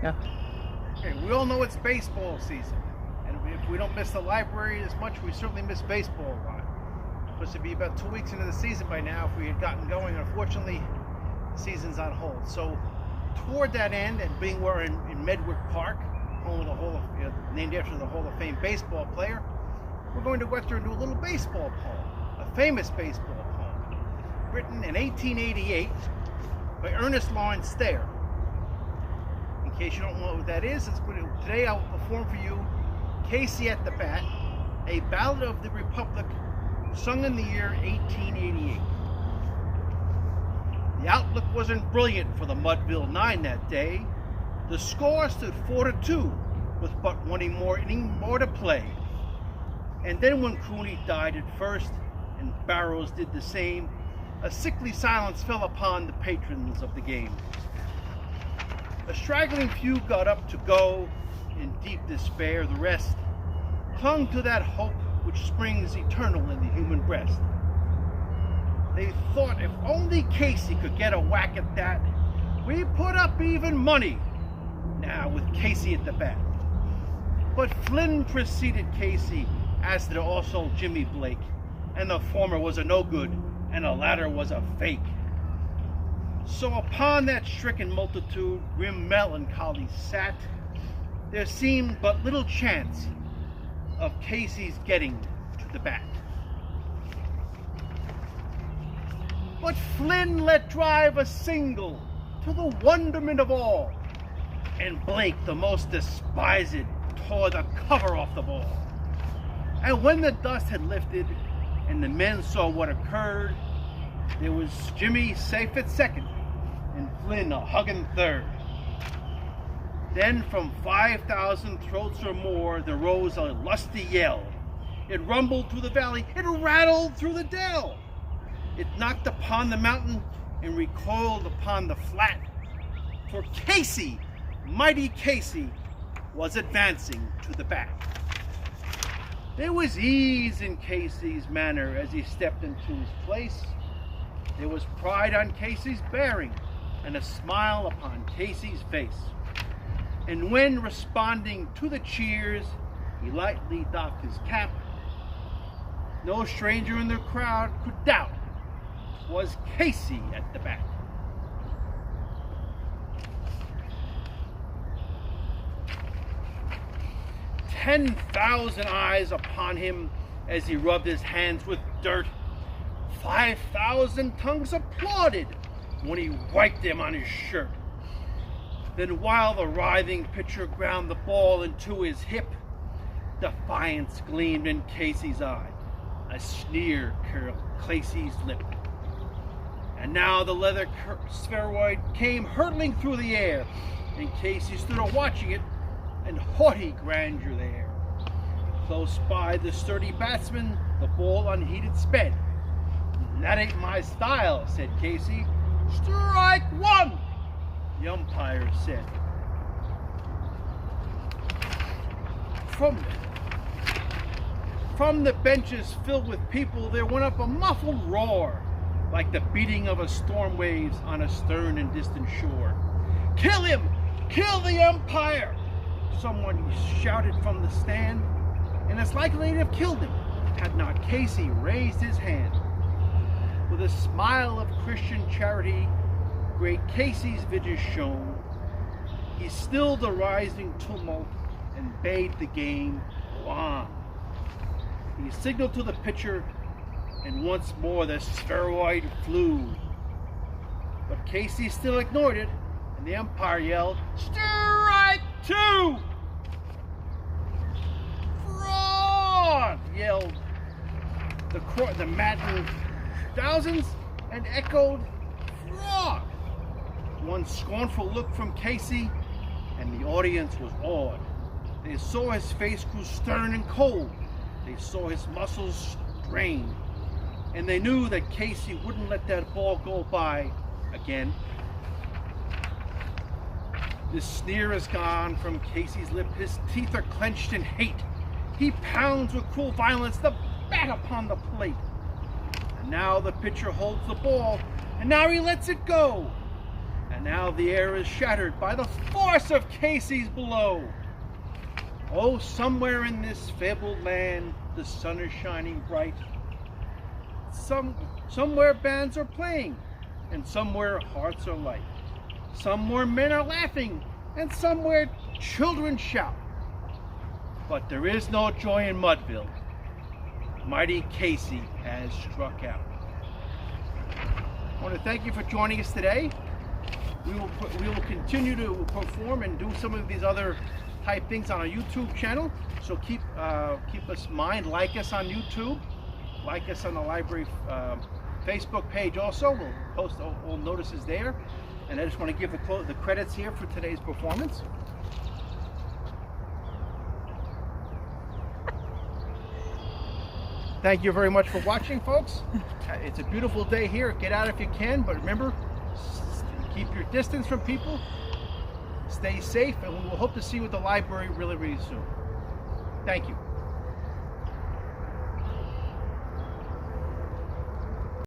Yeah. Okay, we all know it's baseball season. And if we don't miss the library as much, we certainly miss baseball a lot. Supposed to be about 2 weeks into the season by now if we had gotten going. Unfortunately, the season's on hold. So toward that end, and being we're in Medwick Park, home of the named after the Hall of Fame baseball player, we're going to go out there and do a little baseball poem, a famous baseball poem, written in 1888 by Ernest Thayer. In case you don't know what that is, today I will perform for you Casey at the Bat, a ballad of the Republic sung in the year 1888. The outlook wasn't brilliant for the Mudville Nine that day. The score stood 4-2 with but one more inning more to play. And then when Cooney died at first and Barrows did the same, a sickly silence fell upon the patrons of the game. A straggling few got up to go in deep despair. The rest clung to that hope which springs eternal in the human breast. They thought if only Casey could get a whack at that, we'd put up even money now with Casey at the bat. But Flynn preceded Casey, as did also Jimmy Blake, and the former was a no-good and the latter was a fake. So upon that stricken multitude grim melancholy sat. There seemed but little chance of Casey's getting to the bat. But Flynn let drive a single to the wonderment of all, and Blake, the most despised, tore the cover off the ball. And when the dust had lifted and the men saw what occurred, there was Jimmy safe at second and Flynn a hugging third. Then from 5,000 throats or more there rose a lusty yell. It rumbled through the valley, it rattled through the dell. It knocked upon the mountain and recoiled upon the flat. For Casey, mighty Casey, was advancing to the bat. There was ease in Casey's manner as he stepped into his place. There was pride on Casey's bearing and a smile upon Casey's face. And when responding to the cheers, he lightly doffed his cap, no stranger in the crowd could doubt 'twas Casey at the bat. "10,000 eyes upon him as he rubbed his hands with dirt. 5,000 tongues applauded when he wiped them on his shirt. Then while the writhing pitcher ground the ball into his hip, defiance gleamed in Casey's eye, a sneer curled Casey's lip. And now the leather spheroid came hurtling through the air, and Casey stood a-watching it in haughty grandeur there. Close by the sturdy batsman, the ball unheeded sped. 'That ain't my style,' said Casey. 'Strike one,' the umpire said. From the benches filled with people there went up a muffled roar, like the beating of a storm waves on a stern and distant shore. 'Kill him! Kill the umpire!' someone shouted from the stand, and it's likely they'd have killed him had not Casey raised his hand. With a smile of Christian charity, great Casey's visage shone. He stilled the rising tumult and bade the game go on. He signaled to the pitcher, and once more the spheroid flew. But Casey still ignored it, and the umpire yelled, 'Strike two!' 'Fraud!' yelled the maddened thousands, and echoed, 'Fraud!' One scornful look from Casey, and the audience was awed. They saw his face grew stern and cold. They saw his muscles strain. And they knew that Casey wouldn't let that ball go by again. The sneer is gone from Casey's lip. His teeth are clenched in hate. He pounds with cruel violence the bat upon the plate. And now the pitcher holds the ball, and now he lets it go. And And now the air is shattered by the force of Casey's blow. Oh, somewhere in this fabled land, the sun is shining bright. Somewhere bands are playing, and somewhere hearts are light. Somewhere men are laughing, and somewhere children shout. But there is no joy in Mudville. Mighty Casey has struck out. I want to thank you for joining us today. We will continue to perform and do some of these other type things on our YouTube channel. So keep us in mind. Like us on YouTube. Like us on the library Facebook page also. We'll post all notices there. And I just want to give the credits here for today's performance. Thank you very much for watching, folks. It's a beautiful day here. Get out if you can, but remember, keep your distance from people, stay safe, and we will hope to see you at the library really, really soon. Thank you.